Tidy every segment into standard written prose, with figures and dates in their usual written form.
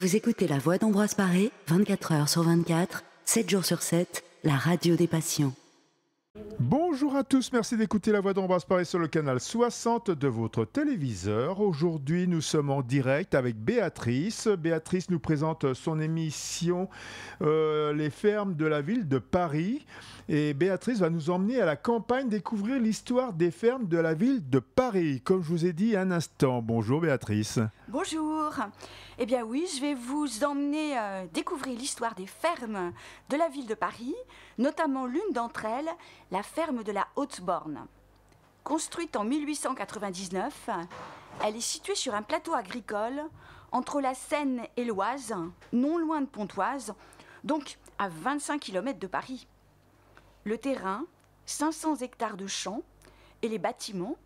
Vous écoutez La Voix d'Ambroise Paré, 24 heures sur 24, 7 jours sur 7, la radio des patients. Bonjour à tous, merci d'écouter La Voix d'Ambroise Paré sur le canal 60 de votre téléviseur. Aujourd'hui, nous sommes en direct avec Béatrice. Béatrice nous présente son émission Les fermes de la ville de Paris. Et Béatrice va nous emmener à la campagne découvrir l'histoire des fermes de la ville de Paris, comme je vous ai dit un instant. Bonjour Béatrice. Bonjour. Eh bien oui, je vais vous emmener découvrir l'histoire des fermes de la ville de Paris, notamment l'une d'entre elles, la ferme de la Haute-Borne. Construite en 1899, elle est située sur un plateau agricole entre la Seine et l'Oise, non loin de Pontoise, donc à 25 km de Paris. Le terrain, 500 hectares de champs et les bâtiments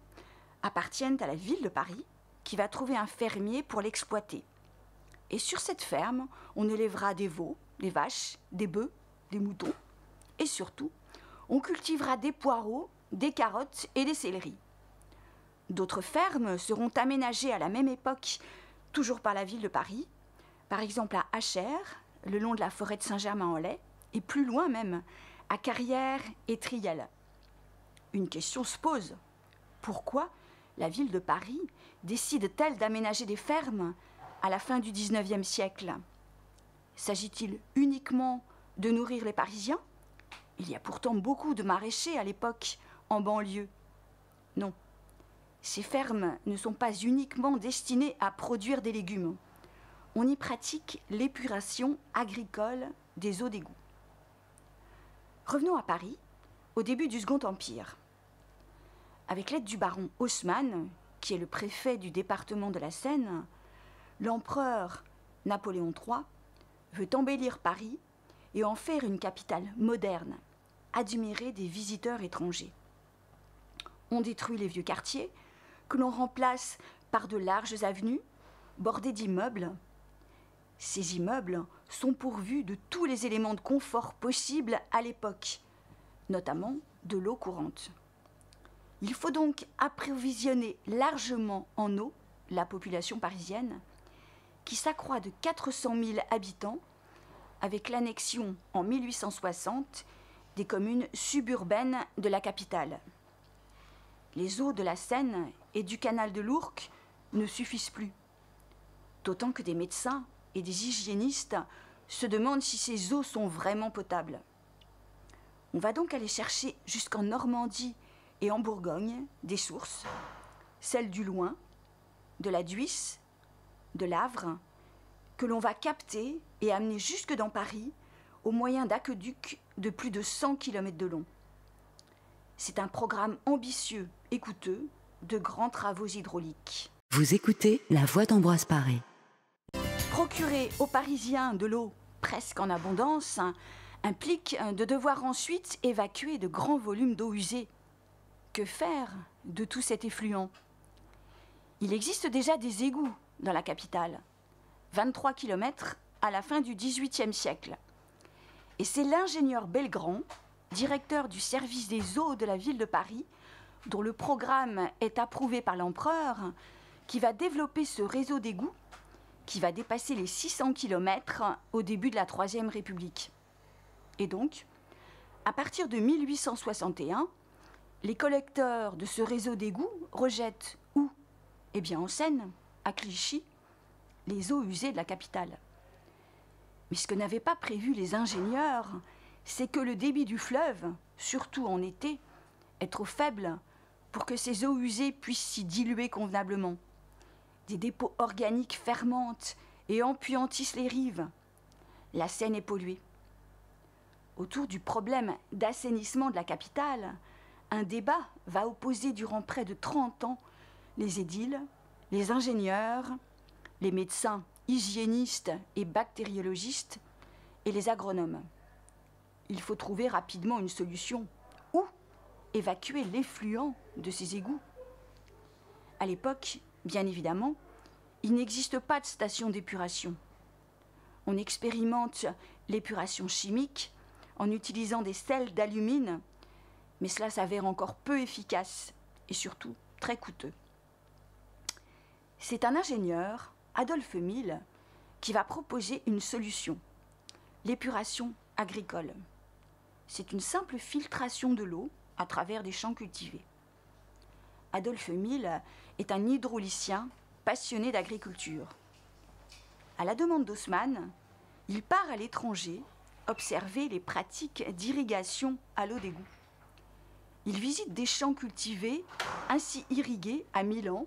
appartiennent à la ville de Paris qui va trouver un fermier pour l'exploiter. Et sur cette ferme, on élèvera des veaux, des vaches, des bœufs, des moutons et surtout, on cultivera des poireaux, des carottes et des céleris. D'autres fermes seront aménagées à la même époque, toujours par la ville de Paris, par exemple à Achères, le long de la forêt de Saint-Germain-en-Laye, et plus loin même, à Carrières et Triel. Une question se pose. Pourquoi la ville de Paris décide-t-elle d'aménager des fermes à la fin du XIXe siècle? S'agit-il uniquement de nourrir les Parisiens? Il y a pourtant beaucoup de maraîchers à l'époque en banlieue. Non, ces fermes ne sont pas uniquement destinées à produire des légumes. On y pratique l'épuration agricole des eaux d'égout. Revenons à Paris, au début du Second Empire. Avec l'aide du baron Haussmann, qui est le préfet du département de la Seine, l'empereur Napoléon III veut embellir Paris et en faire une capitale moderne, admirée des visiteurs étrangers. On détruit les vieux quartiers, que l'on remplace par de larges avenues bordées d'immeubles. Ces immeubles sont pourvus de tous les éléments de confort possibles à l'époque, notamment de l'eau courante. Il faut donc approvisionner largement en eau la population parisienne, qui s'accroît de 400 000 habitants avec l'annexion en 1860 des communes suburbaines de la capitale. Les eaux de la Seine et du canal de l'Ourcq ne suffisent plus, d'autant que des médecins et des hygiénistes se demandent si ces eaux sont vraiment potables. On va donc aller chercher jusqu'en Normandie et en Bourgogne des sources, celles du Loing, de la Dhuisse, de l'Avre, que l'on va capter et amener jusque dans Paris au moyen d'aqueducs de plus de 100 km de long. C'est un programme ambitieux et coûteux de grands travaux hydrauliques. Vous écoutez La Voix d'Ambroise Paré. Procurer aux Parisiens de l'eau presque en abondance implique de devoir ensuite évacuer de grands volumes d'eau usée. Que faire de tout cet effluent? Il existe déjà des égouts dans la capitale, 23 km à la fin du XVIIIe siècle. Et c'est l'ingénieur Belgrand, directeur du service des eaux de la ville de Paris, dont le programme est approuvé par l'empereur, qui va développer ce réseau d'égouts qui va dépasser les 600 km au début de la Troisième République. Et donc, à partir de 1861, les collecteurs de ce réseau d'égouts rejettent où? Eh bien en Seine, à Clichy, les eaux usées de la capitale. Mais ce que n'avaient pas prévu les ingénieurs, c'est que le débit du fleuve, surtout en été, est trop faible pour que ces eaux usées puissent s'y diluer convenablement. Des dépôts organiques fermentent et empuantissent les rives. La Seine est polluée. Autour du problème d'assainissement de la capitale, un débat va opposer durant près de 30 ans les édiles, les ingénieurs, les médecins, hygiénistes et bactériologistes et les agronomes. Il faut trouver rapidement une solution. Où évacuer l'effluent de ces égouts? À l'époque, bien évidemment, il n'existe pas de station d'épuration. On expérimente l'épuration chimique en utilisant des sels d'alumine, mais cela s'avère encore peu efficace et surtout très coûteux. C'est un ingénieur, Adolphe Mille, qui va proposer une solution, l'épuration agricole. C'est une simple filtration de l'eau à travers des champs cultivés. Adolphe Mille est un hydraulicien passionné d'agriculture. À la demande d'Haussmann, il part à l'étranger observer les pratiques d'irrigation à l'eau d'égout. Il visite des champs cultivés ainsi irrigués à Milan,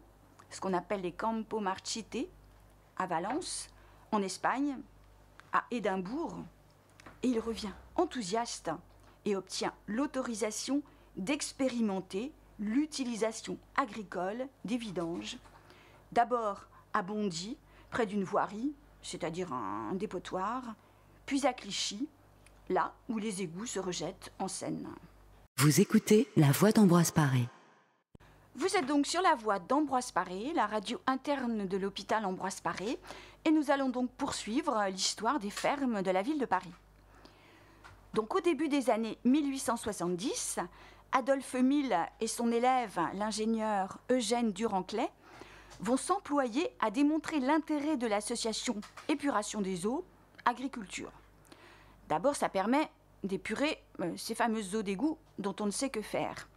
ce qu'on appelle les Campo Marchite, à Valence, en Espagne, à Édimbourg, et il revient enthousiaste et obtient l'autorisation d'expérimenter l'utilisation agricole des vidanges, d'abord à Bondy, près d'une voirie, c'est-à-dire un dépotoir, puis à Clichy, là où les égouts se rejettent en Seine. Vous écoutez La Voix d'Ambroise Paré. Vous êtes donc sur la voie d'Ambroise Paré, la radio interne de l'hôpital Ambroise Paré, et nous allons donc poursuivre l'histoire des fermes de la ville de Paris. Donc au début des années 1870, Adolphe Mille et son élève, l'ingénieur Eugène Duranclet, vont s'employer à démontrer l'intérêt de l'association épuration des eaux, agriculture. D'abord, ça permet d'épurer ces fameuses eaux d'égout dont on ne sait que faire.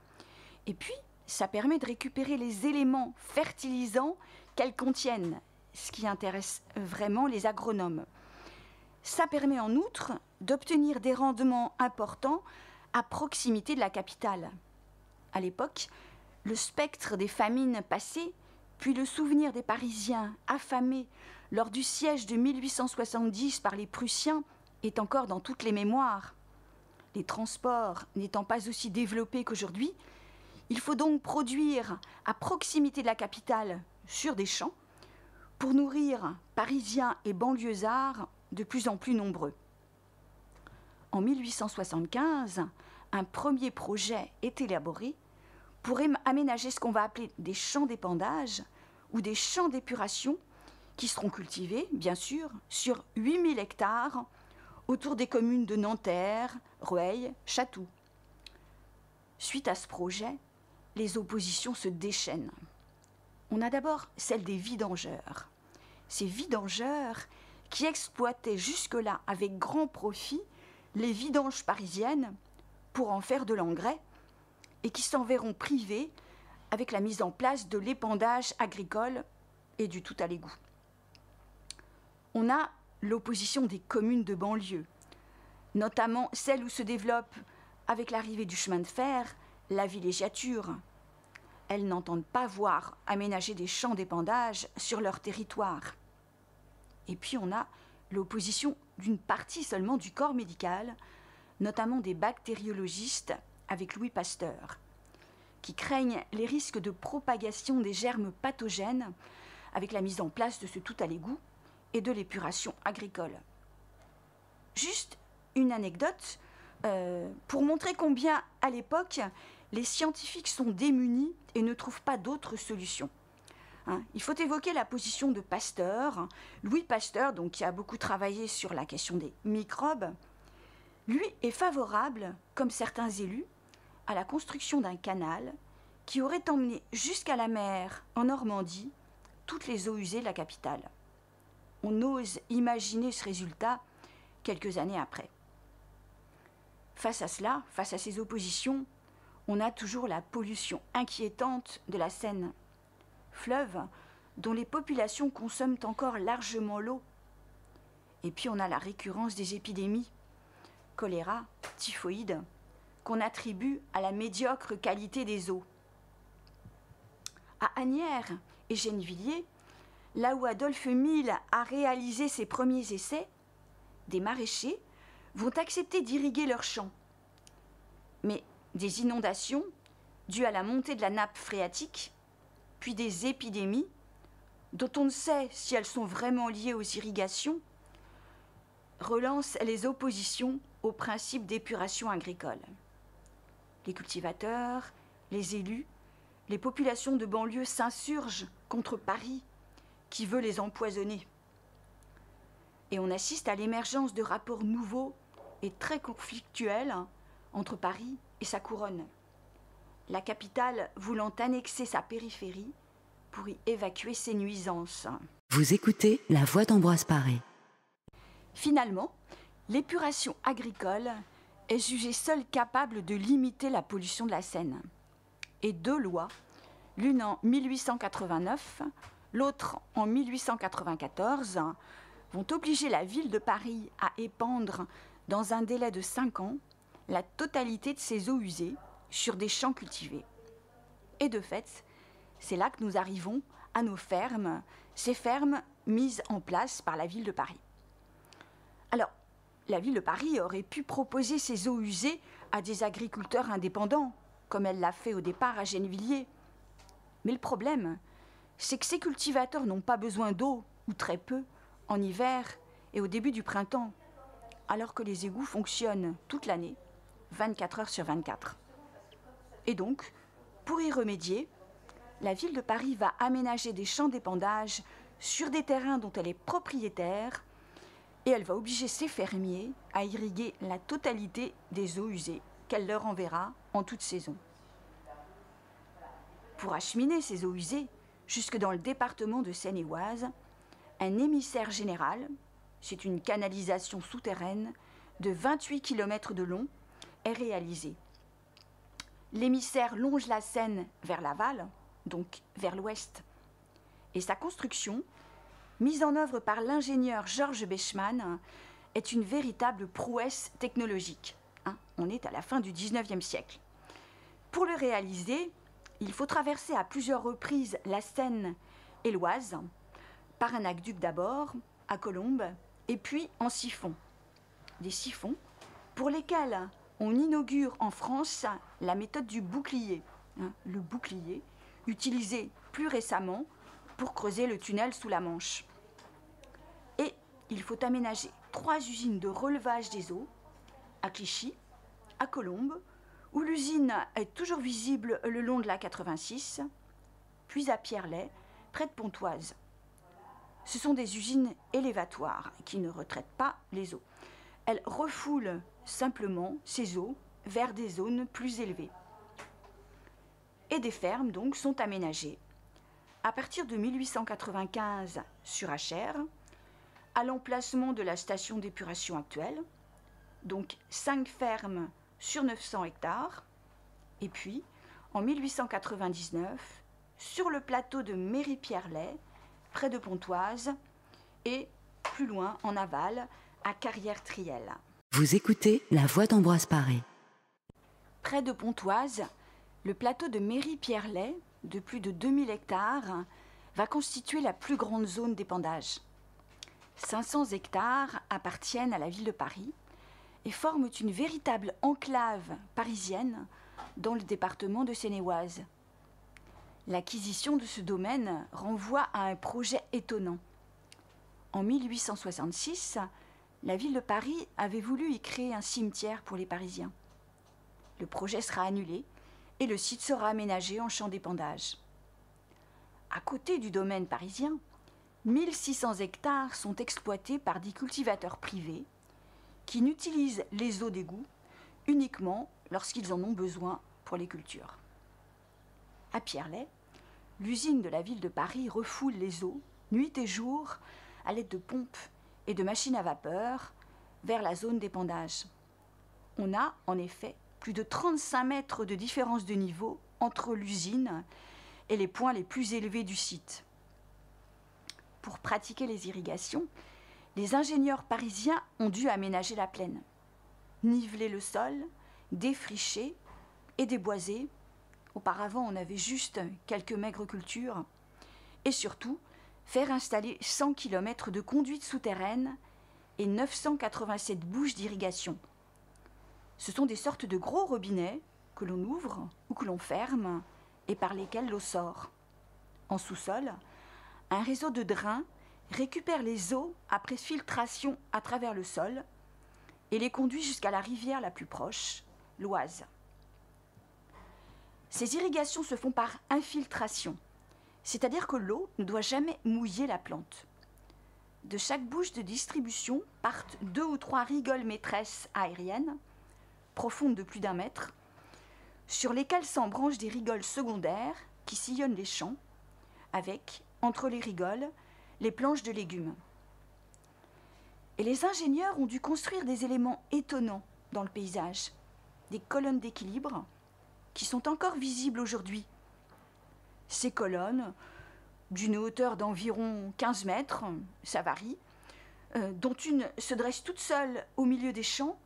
Et puis, ça permet de récupérer les éléments fertilisants qu'elles contiennent, ce qui intéresse vraiment les agronomes. Ça permet en outre d'obtenir des rendements importants à proximité de la capitale. À l'époque, le spectre des famines passées, puis le souvenir des Parisiens affamés lors du siège de 1870 par les Prussiens est encore dans toutes les mémoires. Les transports n'étant pas aussi développés qu'aujourd'hui, il faut donc produire à proximité de la capitale, sur des champs, pour nourrir Parisiens et banlieusards de plus en plus nombreux. En 1875, un premier projet est élaboré pour aménager ce qu'on va appeler des champs d'épandage ou des champs d'épuration qui seront cultivés, bien sûr, sur 8000 hectares autour des communes de Nanterre, Rueil, Chatou. Suite à ce projet, les oppositions se déchaînent. On a d'abord celle des vidangeurs. Ces vidangeurs qui exploitaient jusque-là avec grand profit les vidanges parisiennes pour en faire de l'engrais et qui s'en verront privés avec la mise en place de l'épandage agricole et du tout à l'égout. On a l'opposition des communes de banlieue, notamment celles où se développe, avec l'arrivée du chemin de fer, la villégiature. Elles n'entendent pas voir aménager des champs d'épandage sur leur territoire. Et puis on a l'opposition d'une partie seulement du corps médical, notamment des bactériologistes avec Louis Pasteur, qui craignent les risques de propagation des germes pathogènes avec la mise en place de ce tout à l'égout et de l'épuration agricole. Juste une anecdote pour montrer combien, à l'époque, les scientifiques sont démunis et ne trouvent pas d'autres solutions. Il faut évoquer la position de Pasteur. Louis Pasteur, donc, qui a beaucoup travaillé sur la question des microbes, lui est favorable, comme certains élus, à la construction d'un canal qui aurait emmené jusqu'à la mer, en Normandie, toutes les eaux usées de la capitale. On ose imaginer ce résultat quelques années après. Face à cela, face à ces oppositions, on a toujours la pollution inquiétante de la Seine, fleuve dont les populations consomment encore largement l'eau. Et puis on a la récurrence des épidémies, choléra, typhoïde, qu'on attribue à la médiocre qualité des eaux. À Asnières et Gennevilliers, là où Adolphe Mille a réalisé ses premiers essais, des maraîchers vont accepter d'irriguer leurs champs. Mais des inondations, dues à la montée de la nappe phréatique, puis des épidémies, dont on ne sait si elles sont vraiment liées aux irrigations, relancent les oppositions au principe d'épuration agricole. Les cultivateurs, les élus, les populations de banlieue s'insurgent contre Paris, qui veut les empoisonner. Et on assiste à l'émergence de rapports nouveaux et très conflictuels entre Paris et sa couronne. La capitale voulant annexer sa périphérie pour y évacuer ses nuisances. Vous écoutez La Voix d'Ambroise Paré. Finalement, l'épuration agricole est jugée seule capable de limiter la pollution de la Seine. Et deux lois, l'une en 1889, l'autre en 1894, vont obliger la ville de Paris à épandre dans un délai de 5 ans la totalité de ses eaux usées sur des champs cultivés. Et de fait, c'est là que nous arrivons à nos fermes, ces fermes mises en place par la ville de Paris. Alors, la ville de Paris aurait pu proposer ses eaux usées à des agriculteurs indépendants, comme elle l'a fait au départ à Gennevilliers. Mais le problème, c'est que ces cultivateurs n'ont pas besoin d'eau, ou très peu, en hiver et au début du printemps, alors que les égouts fonctionnent toute l'année, 24 heures sur 24. Et donc, pour y remédier, la ville de Paris va aménager des champs d'épandage sur des terrains dont elle est propriétaire et elle va obliger ses fermiers à irriguer la totalité des eaux usées qu'elle leur enverra en toute saison. Pour acheminer ces eaux usées jusque dans le département de Seine-et-Oise, un émissaire général, c'est une canalisation souterraine de 28 km de long, est réalisé. L'émissaire longe la Seine vers l'aval, donc vers l'ouest, et sa construction, mise en œuvre par l'ingénieur Georges Bechmann, est une véritable prouesse technologique. On est à la fin du XIXe siècle. Pour le réaliser, il faut traverser à plusieurs reprises la Seine et l'Oise, par un aqueduc d'abord, à Colombes, et puis en siphon. Des siphons pour lesquels on inaugure en France la méthode du bouclier. Le bouclier, utilisé plus récemment pour creuser le tunnel sous la Manche. Et il faut aménager 3 usines de relevage des eaux, à Clichy, à Colombes, où l'usine est toujours visible le long de la 86, puis à Pierrelet, près de Pontoise. Ce sont des usines élévatoires qui ne retraitent pas les eaux. Elles refoulent simplement ces eaux vers des zones plus élevées. Et des fermes donc sont aménagées à partir de 1895 sur Achères, à l'emplacement de la station d'épuration actuelle, donc 5 fermes sur 900 hectares, et puis en 1899 sur le plateau de Méry-Pierrelet, près de Pontoise, et plus loin en aval, à Carrière-Triel. Vous écoutez La Voix d'Ambroise Paré. Près de Pontoise, le plateau de Méry-Pierrelet, de plus de 2000 hectares, va constituer la plus grande zone d'épandage. 500 hectares appartiennent à la ville de Paris et forment une véritable enclave parisienne dans le département de Seine-et-Oise. L'acquisition de ce domaine renvoie à un projet étonnant. En 1866, la ville de Paris avait voulu y créer un cimetière pour les Parisiens. Le projet sera annulé et le site sera aménagé en champ d'épandage. À côté du domaine parisien, 1600 hectares sont exploités par des cultivateurs privés qui n'utilisent les eaux d'égout uniquement lorsqu'ils en ont besoin pour les cultures. À Pierrelet, l'usine de la ville de Paris refoule les eaux, nuit et jour, à l'aide de pompes et de machines à vapeur, vers la zone d'épandage. On a, en effet, plus de 35 mètres de différence de niveau entre l'usine et les points les plus élevés du site. Pour pratiquer les irrigations, les ingénieurs parisiens ont dû aménager la plaine, niveler le sol, défricher et déboiser. Auparavant, on avait juste quelques maigres cultures. Et surtout, faire installer 100 km de conduites souterraines et 987 bouches d'irrigation. Ce sont des sortes de gros robinets que l'on ouvre ou que l'on ferme et par lesquels l'eau sort. En sous-sol, un réseau de drains récupère les eaux après filtration à travers le sol et les conduit jusqu'à la rivière la plus proche, l'Oise. Ces irrigations se font par infiltration, c'est-à-dire que l'eau ne doit jamais mouiller la plante. De chaque bouche de distribution partent 2 ou 3 rigoles maîtresses aériennes, profondes de plus d'1 mètre, sur lesquelles s'embranchent des rigoles secondaires qui sillonnent les champs, avec, entre les rigoles, les planches de légumes. Et les ingénieurs ont dû construire des éléments étonnants dans le paysage, des colonnes d'équilibre qui sont encore visibles aujourd'hui. Ces colonnes, d'une hauteur d'environ 15 mètres, ça varie, dont une se dresse toute seule au milieu des champs,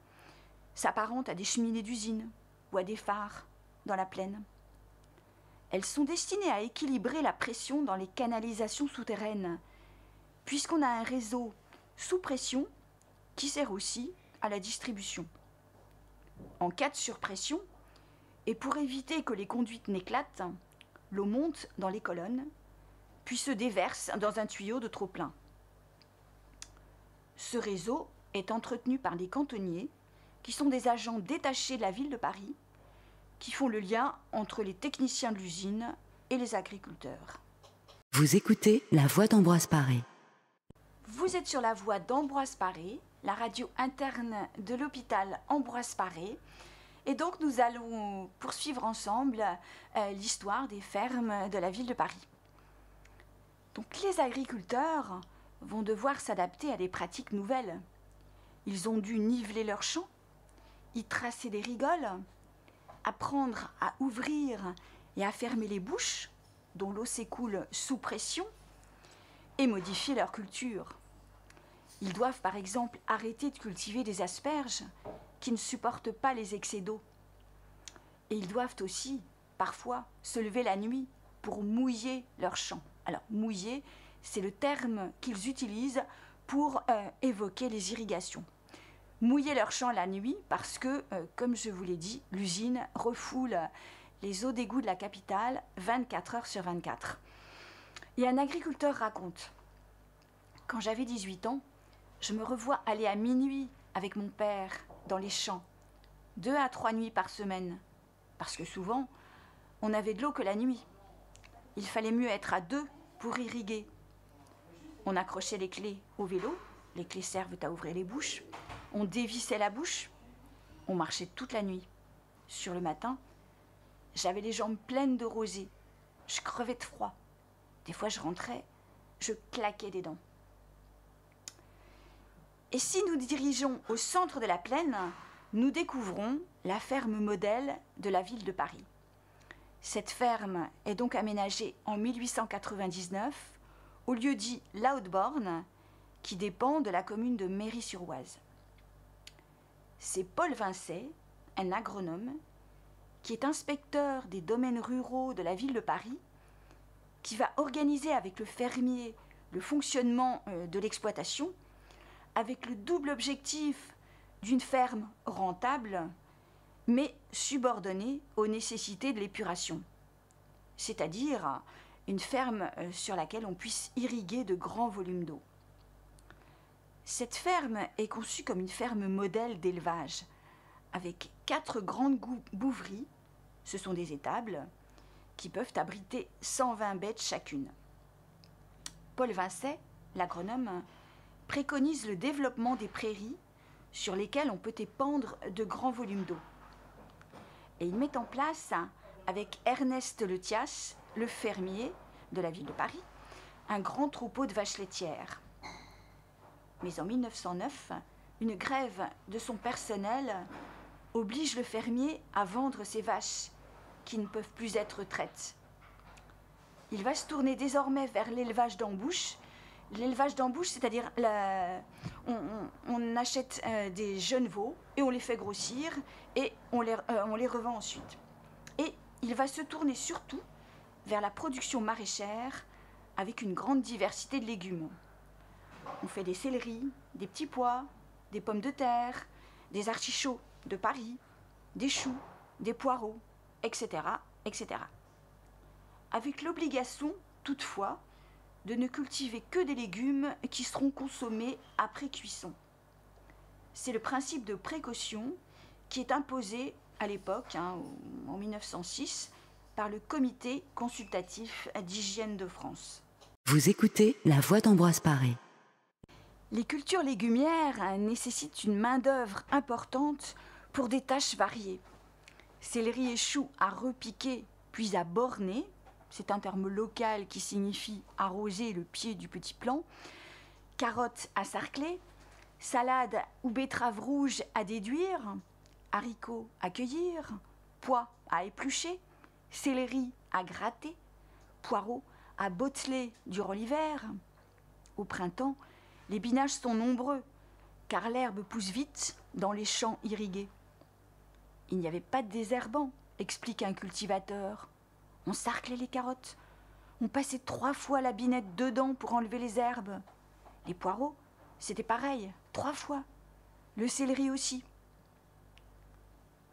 s'apparente à des cheminées d'usine ou à des phares dans la plaine. Elles sont destinées à équilibrer la pression dans les canalisations souterraines, puisqu'on a un réseau sous pression qui sert aussi à la distribution. En cas de surpression, et pour éviter que les conduites n'éclatent, l'eau monte dans les colonnes, puis se déverse dans un tuyau de trop-plein. Ce réseau est entretenu par les cantonniers, qui sont des agents détachés de la ville de Paris, qui font le lien entre les techniciens de l'usine et les agriculteurs. Vous écoutez La Voix d'Ambroise Paré. Vous êtes sur la voie d'Ambroise Paré, la radio interne de l'hôpital Ambroise Paré. Et donc nous allons poursuivre ensemble l'histoire des fermes de la ville de Paris. Donc les agriculteurs vont devoir s'adapter à des pratiques nouvelles. Ils ont dû niveler leurs champs, y tracer des rigoles, apprendre à ouvrir et à fermer les bouches dont l'eau s'écoule sous pression et modifier leur culture. Ils doivent par exemple arrêter de cultiver des asperges qui ne supportent pas les excès d'eau. Et ils doivent aussi, parfois, se lever la nuit pour mouiller leurs champs. Alors, mouiller, c'est le terme qu'ils utilisent pour évoquer les irrigations. Mouiller leurs champs la nuit parce que, comme je vous l'ai dit, l'usine refoule les eaux d'égout de la capitale 24 heures sur 24. Et un agriculteur raconte « Quand j'avais 18 ans, je me revois aller à minuit avec mon père dans les champs, 2 à 3 nuits par semaine, parce que souvent, on n'avait de l'eau que la nuit. Il fallait mieux être à 2 pour irriguer. On accrochait les clés au vélo, les clés servent à ouvrir les bouches, on dévissait la bouche, on marchait toute la nuit. Sur le matin, j'avais les jambes pleines de rosée, je crevais de froid. Des fois, je rentrais, je claquais des dents. » Et si nous dirigeons au centre de la plaine, nous découvrons la ferme modèle de la ville de Paris. Cette ferme est donc aménagée en 1899 au lieu dit La Haute-Borne, qui dépend de la commune de Méry-sur-Oise. C'est Paul Vincey, un agronome, qui est inspecteur des domaines ruraux de la ville de Paris, qui va organiser avec le fermier le fonctionnement de l'exploitation, avec le double objectif d'une ferme rentable, mais subordonnée aux nécessités de l'épuration, c'est-à-dire une ferme sur laquelle on puisse irriguer de grands volumes d'eau. Cette ferme est conçue comme une ferme modèle d'élevage, avec 4 grandes bouveries, ce sont des étables, qui peuvent abriter 120 bêtes chacune. Paul Vincey, l'agronome, préconise le développement des prairies sur lesquelles on peut épandre de grands volumes d'eau. Et il met en place, avec Ernest Lethias, le fermier de la ville de Paris, un grand troupeau de vaches laitières. Mais en 1909, une grève de son personnel oblige le fermier à vendre ses vaches, qui ne peuvent plus être traites. Il va se tourner désormais vers l'élevage d'embouche. L'élevage d'embouche, c'est-à-dire on achète des jeunes veaux et on les fait grossir et on les revend ensuite. Et il va se tourner surtout vers la production maraîchère avec une grande diversité de légumes. On fait des céleris, des petits pois, des pommes de terre, des artichauts de Paris, des choux, des poireaux, etc., etc. Avec l'obligation, toutefois, de ne cultiver que des légumes qui seront consommés après cuisson. C'est le principe de précaution qui est imposé à l'époque, en 1906, par le Comité consultatif d'hygiène de France. Vous écoutez La Voix d'Ambroise Paré. Les cultures légumières nécessitent une main-d'œuvre importante pour des tâches variées. Céleri et choux à repiquer puis à borner, c'est un terme local qui signifie arroser le pied du petit plant. Carottes à sarcler, salade ou betterave rouge à déduire, haricots à cueillir, pois à éplucher, céleri à gratter, poireaux à botteler durant l'hiver. Au printemps, les binages sont nombreux, car l'herbe pousse vite dans les champs irrigués. Il n'y avait pas de désherbant, explique un cultivateur. On sarclait les carottes. On passait 3 fois la binette dedans pour enlever les herbes. Les poireaux, c'était pareil, 3 fois. Le céleri aussi.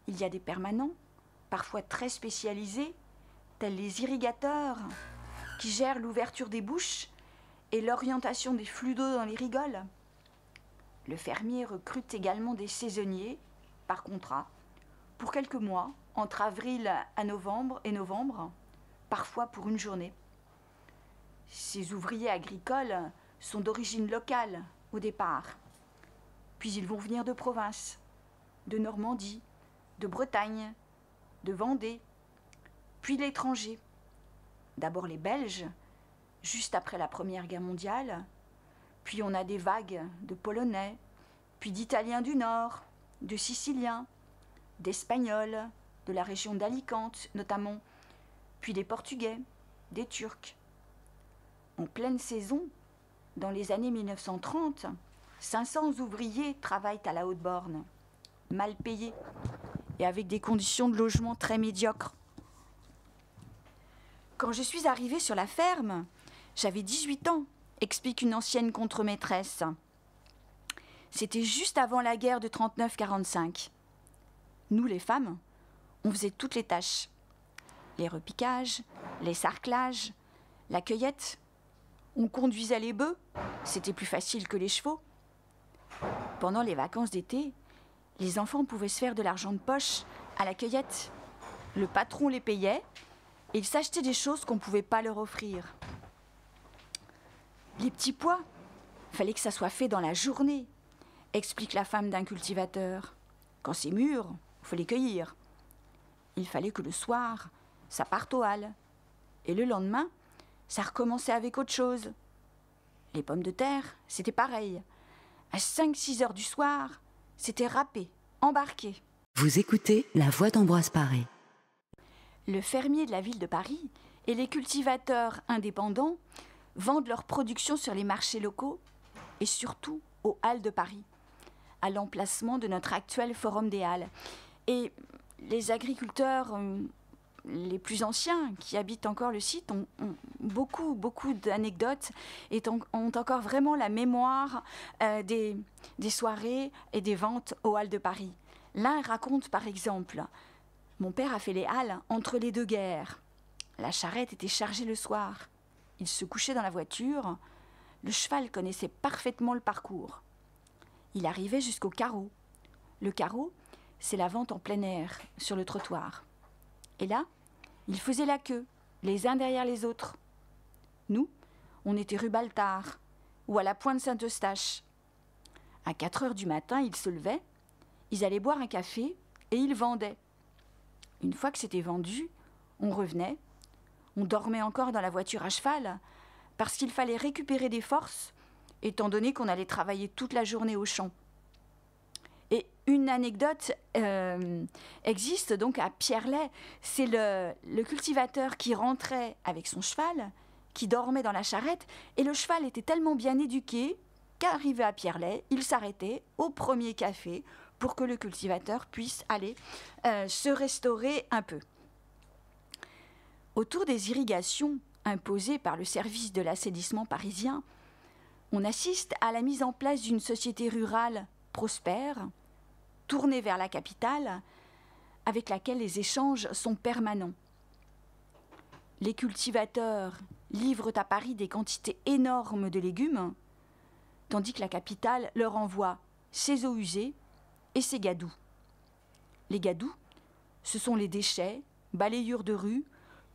Il y a des permanents, parfois très spécialisés, tels les irrigateurs, qui gèrent l'ouverture des bouches et l'orientation des flux d'eau dans les rigoles. Le fermier recrute également des saisonniers, par contrat, pour quelques mois, entre avril à novembre, parfois pour une journée. Ces ouvriers agricoles sont d'origine locale au départ, puis ils vont venir de province, de Normandie, de Bretagne, de Vendée, puis de l'étranger. D'abord les Belges, juste après la Première Guerre mondiale, puis on a des vagues de Polonais, puis d'Italiens du Nord, de Siciliens, d'Espagnols, de la région d'Alicante notamment, puis des Portugais, des Turcs. En pleine saison, dans les années 1930, 500 ouvriers travaillent à la Haute-Borne, mal payés et avec des conditions de logement très médiocres. Quand je suis arrivée sur la ferme, j'avais 18 ans, explique une ancienne contremaîtresse. C'était juste avant la guerre de 39-45. Nous, les femmes, on faisait toutes les tâches. Les repiquages, les sarclages, la cueillette. On conduisait les bœufs, c'était plus facile que les chevaux. Pendant les vacances d'été, les enfants pouvaient se faire de l'argent de poche à la cueillette. Le patron les payait et ils s'achetaient des choses qu'on ne pouvait pas leur offrir. Les petits pois, fallait que ça soit fait dans la journée, explique la femme d'un cultivateur. Quand c'est mûr, il faut les cueillir. Il fallait que le soir, ça parte aux halles. Et le lendemain, ça recommençait avec autre chose. Les pommes de terre, c'était pareil. À 5-6 heures du soir, c'était râpé, embarqué. Vous écoutez La Voix d'Ambroise Paré. Le fermier de la ville de Paris et les cultivateurs indépendants vendent leur production sur les marchés locaux et surtout aux Halles de Paris, à l'emplacement de notre actuel Forum des Halles. Et les agriculteurs les plus anciens qui habitent encore le site ont beaucoup d'anecdotes et ont encore vraiment la mémoire des soirées et des ventes aux Halles de Paris. L'un raconte par exemple: mon père a fait les halles entre les 2 guerres. La charrette était chargée le soir. Il se couchait dans la voiture. Le cheval connaissait parfaitement le parcours. Il arrivait jusqu'au carreau. Le carreau, c'est la vente en plein air, sur le trottoir. Et là, ils faisaient la queue, les uns derrière les autres. Nous, on était rue Baltard, ou à la Pointe Saint-Eustache. À 4 heures du matin, ils se levaient, ils allaient boire un café et ils vendaient. Une fois que c'était vendu, on revenait. On dormait encore dans la voiture à cheval parce qu'il fallait récupérer des forces, étant donné qu'on allait travailler toute la journée au champ. Et une anecdote existe donc à Pierrelet. C'est le cultivateur qui rentrait avec son cheval, qui dormait dans la charrette, et le cheval était tellement bien éduqué qu'arrivé à Pierrelet, il s'arrêtait au premier café pour que le cultivateur puisse aller se restaurer un peu. Autour des irrigations imposées par le service de l'assainissement parisien, on assiste à la mise en place d'une société rurale prospère, tournée vers la capitale, avec laquelle les échanges sont permanents. Les cultivateurs livrent à Paris des quantités énormes de légumes, tandis que la capitale leur envoie ses eaux usées et ses gadous. Les gadous, ce sont les déchets, balayures de rue,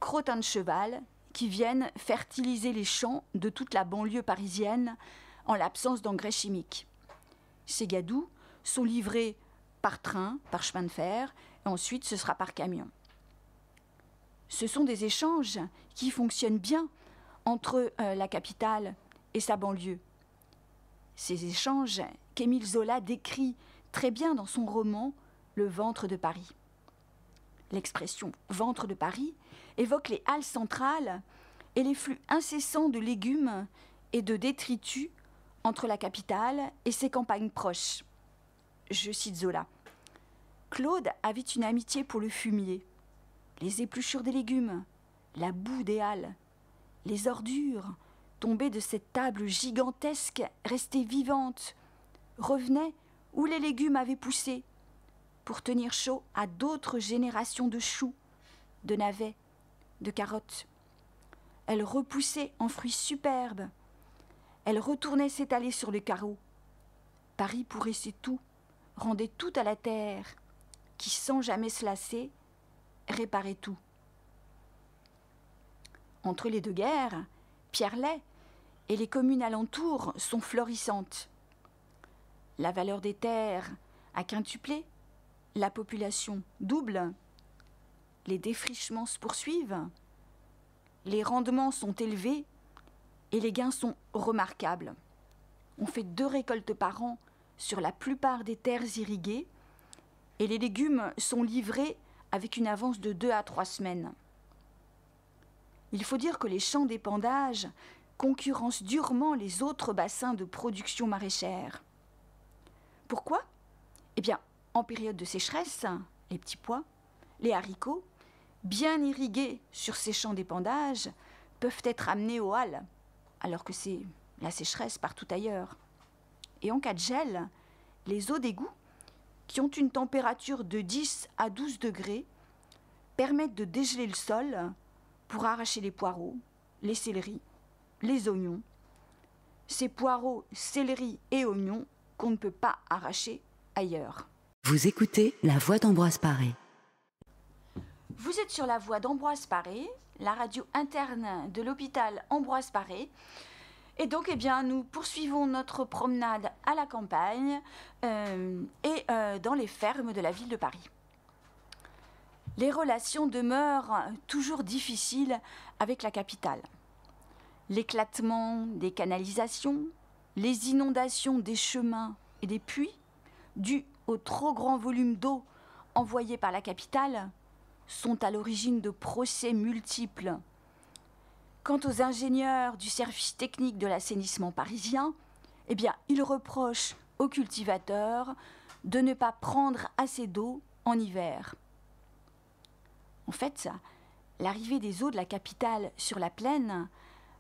crottins de cheval, qui viennent fertiliser les champs de toute la banlieue parisienne en l'absence d'engrais chimiques. Ces gadous sont livrés par train, par chemin de fer, et ensuite ce sera par camion. Ce sont des échanges qui fonctionnent bien entre la capitale et sa banlieue. Ces échanges qu'Émile Zola décrit très bien dans son roman « Le ventre de Paris ». L'expression « ventre de Paris » évoque les halles centrales et les flux incessants de légumes et de détritus entre la capitale et ses campagnes proches. Je cite Zola. Claude avait une amitié pour le fumier, les épluchures des légumes, la boue des halles, les ordures tombées de cette table gigantesque restées vivantes, revenaient où les légumes avaient poussé, pour tenir chaud à d'autres générations de choux, de navets, de carottes. Elles repoussaient en fruits superbes. Elles retournaient s'étaler sur les carreaux. Paris pourrissait tout, rendait tout à la terre, qui, sans jamais se lasser, réparait tout. Entre les deux guerres, Pierrelet et les communes alentours sont florissantes. La valeur des terres a quintuplé, la population double, les défrichements se poursuivent, les rendements sont élevés et les gains sont remarquables. On fait 2 récoltes par an sur la plupart des terres irriguées et les légumes sont livrés avec une avance de 2 à 3 semaines. Il faut dire que les champs d'épandage concurrencent durement les autres bassins de production maraîchère. Pourquoi ? Eh bien, en période de sécheresse, les petits pois, les haricots, bien irrigués sur ces champs d'épandage, peuvent être amenés aux halles, alors que c'est la sécheresse partout ailleurs. Et en cas de gel, les eaux d'égout, qui ont une température de 10 à 12 degrés, permettent de dégeler le sol pour arracher les poireaux, les céleris, les oignons. Ces poireaux, céleris et oignons qu'on ne peut pas arracher ailleurs. Vous écoutez La Voix d'Ambroise Paré. Vous êtes sur La Voix d'Ambroise Paré, la radio interne de l'hôpital Ambroise Paré. Et donc, nous poursuivons notre promenade à la campagne et dans les fermes de la ville de Paris. Les relations demeurent toujours difficiles avec la capitale. L'éclatement des canalisations, les inondations des chemins et des puits, dus au trop grand volume d'eau envoyé par la capitale, sont à l'origine de procès multiples. Quant aux ingénieurs du service technique de l'assainissement parisien, ils reprochent aux cultivateurs de ne pas prendre assez d'eau en hiver. En fait, l'arrivée des eaux de la capitale sur la plaine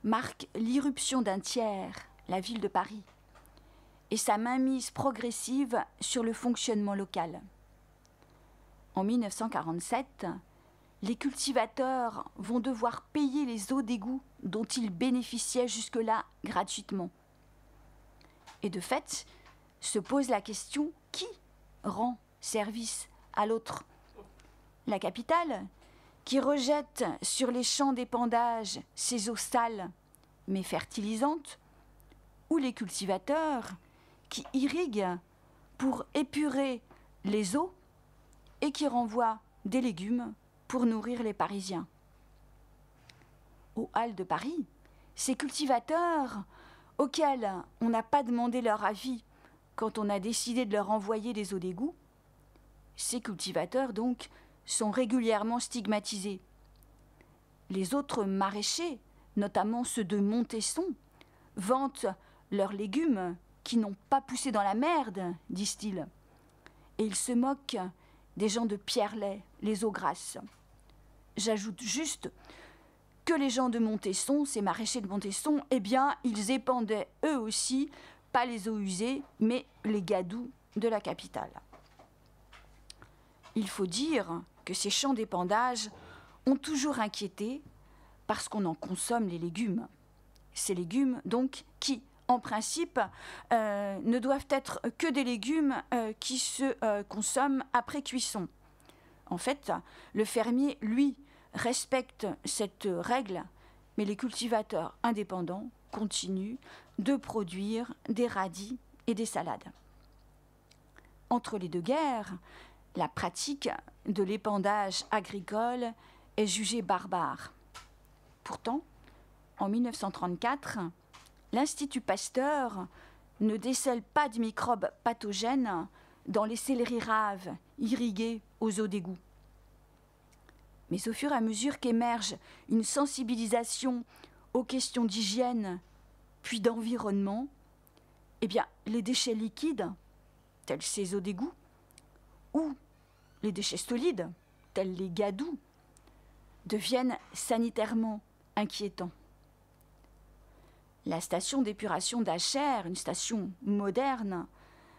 marque l'irruption d'un tiers, la ville de Paris, et sa mainmise progressive sur le fonctionnement local. En 1947, les cultivateurs vont devoir payer les eaux d'égout dont ils bénéficiaient jusque-là gratuitement. Et de fait, se pose la question qui rend service à l'autre ? La capitale, qui rejette sur les champs d'épandage ses eaux sales mais fertilisantes, ou les cultivateurs qui irriguent pour épurer les eaux et qui renvoient des légumes pour nourrir les Parisiens. Aux halles de Paris, ces cultivateurs, auxquels on n'a pas demandé leur avis quand on a décidé de leur envoyer des eaux d'égout, ces cultivateurs, donc, sont régulièrement stigmatisés. Les autres maraîchers, notamment ceux de Montesson, vantent leurs légumes qui n'ont pas poussé dans la merde, disent-ils. Et ils se moquent des gens de Pierrelet, les eaux grasses. J'ajoute juste que les gens de Montesson, ces maraîchers de Montesson, ils épandaient eux aussi, pas les eaux usées, mais les gadous de la capitale. Il faut dire que ces champs d'épandage ont toujours inquiété parce qu'on en consomme les légumes. Ces légumes, donc, qui, en principe, ne doivent être que des légumes qui se consomment après cuisson. En fait, le fermier, lui, respecte cette règle, mais les cultivateurs indépendants continuent de produire des radis et des salades. Entre les deux guerres, la pratique de l'épandage agricole est jugée barbare. Pourtant, en 1934, l'Institut Pasteur ne décèle pas de microbes pathogènes dans les céleris raves irrigués aux eaux d'égout. Mais au fur et à mesure qu'émerge une sensibilisation aux questions d'hygiène puis d'environnement, eh bien, les déchets liquides, tels ces eaux d'égout, ou les déchets solides, tels les gadous, deviennent sanitairement inquiétants. La station d'épuration d'Acher, une station moderne,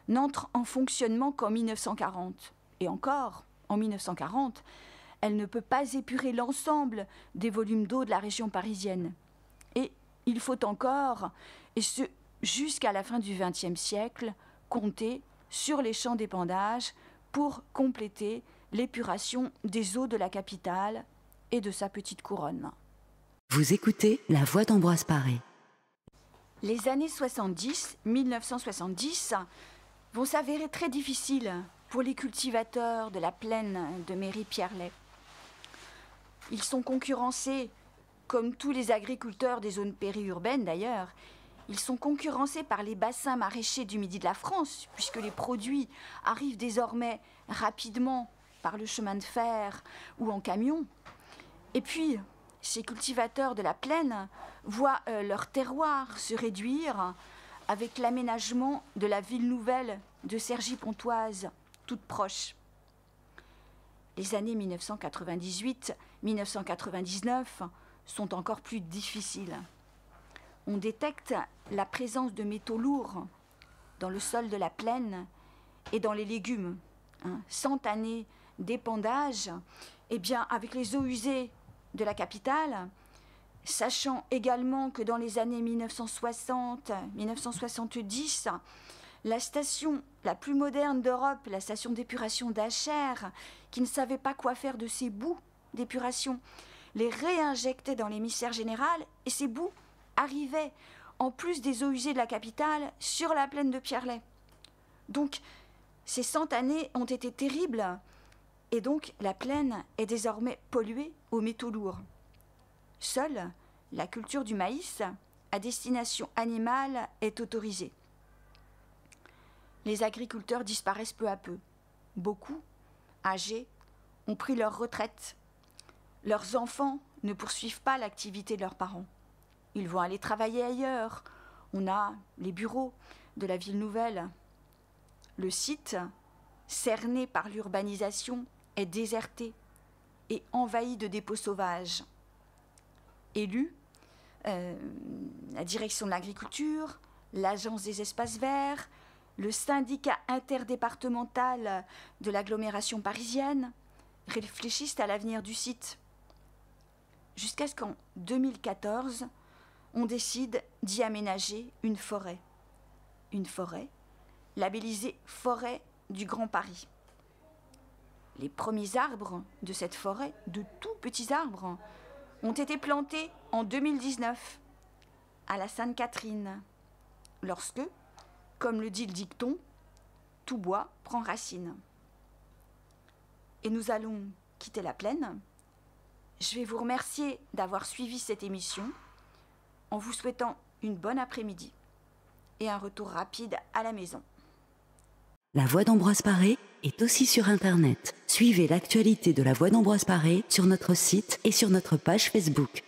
n'entre en fonctionnement qu'en 1940. Et encore, en 1940, elle ne peut pas épurer l'ensemble des volumes d'eau de la région parisienne. Et il faut encore, et ce jusqu'à la fin du XXe siècle, compter sur les champs d'épandage pour compléter l'épuration des eaux de la capitale et de sa petite couronne. Vous écoutez La Voix d'Ambroise Paré. Les années 1970, vont s'avérer très difficiles pour les cultivateurs de la plaine de Méry-Pierrelet. Ils sont concurrencés, comme tous les agriculteurs des zones périurbaines d'ailleurs, ils sont concurrencés par les bassins maraîchers du Midi de la France, puisque les produits arrivent désormais rapidement par le chemin de fer ou en camion. Et puis, ces cultivateurs de la plaine voient leur terroir se réduire avec l'aménagement de la ville nouvelle de Cergy-Pontoise, toute proche. Les années 1998-1999 sont encore plus difficiles. On détecte la présence de métaux lourds dans le sol de la plaine et dans les légumes. 100 années d'épandage, eh bien, avec les eaux usées de la capitale, sachant également que dans les années 1960-1970, la station la plus moderne d'Europe, la station d'épuration d'Acher, qui ne savait pas quoi faire de ces boues d'épuration, les réinjectait dans l'émissaire général et ces boues arrivaient, en plus des eaux usées de la capitale, sur la plaine de Pierrelet. Donc, ces 100 années ont été terribles et donc la plaine est désormais polluée aux métaux lourds. Seule la culture du maïs à destination animale est autorisée. Les agriculteurs disparaissent peu à peu. Beaucoup, âgés, ont pris leur retraite. Leurs enfants ne poursuivent pas l'activité de leurs parents. Ils vont aller travailler ailleurs. On a les bureaux de la ville nouvelle. Le site, cerné par l'urbanisation, est déserté et envahi de dépôts sauvages. Élus, la direction de l'agriculture, l'agence des espaces verts, le syndicat interdépartemental de l'agglomération parisienne réfléchissent à l'avenir du site. Jusqu'à ce qu'en 2014, on décide d'y aménager une forêt. Une forêt labellisée Forêt du Grand Paris. Les premiers arbres de cette forêt, de tout petits arbres, ont été plantés en 2019 à la Sainte-Catherine, lorsque, comme le dit le dicton, tout bois prend racine. Et nous allons quitter la plaine. Je vais vous remercier d'avoir suivi cette émission en vous souhaitant une bonne après-midi et un retour rapide à la maison. La Voix d'Ambroise Paré est aussi sur Internet. Suivez l'actualité de La Voix d'Ambroise Paré sur notre site et sur notre page Facebook.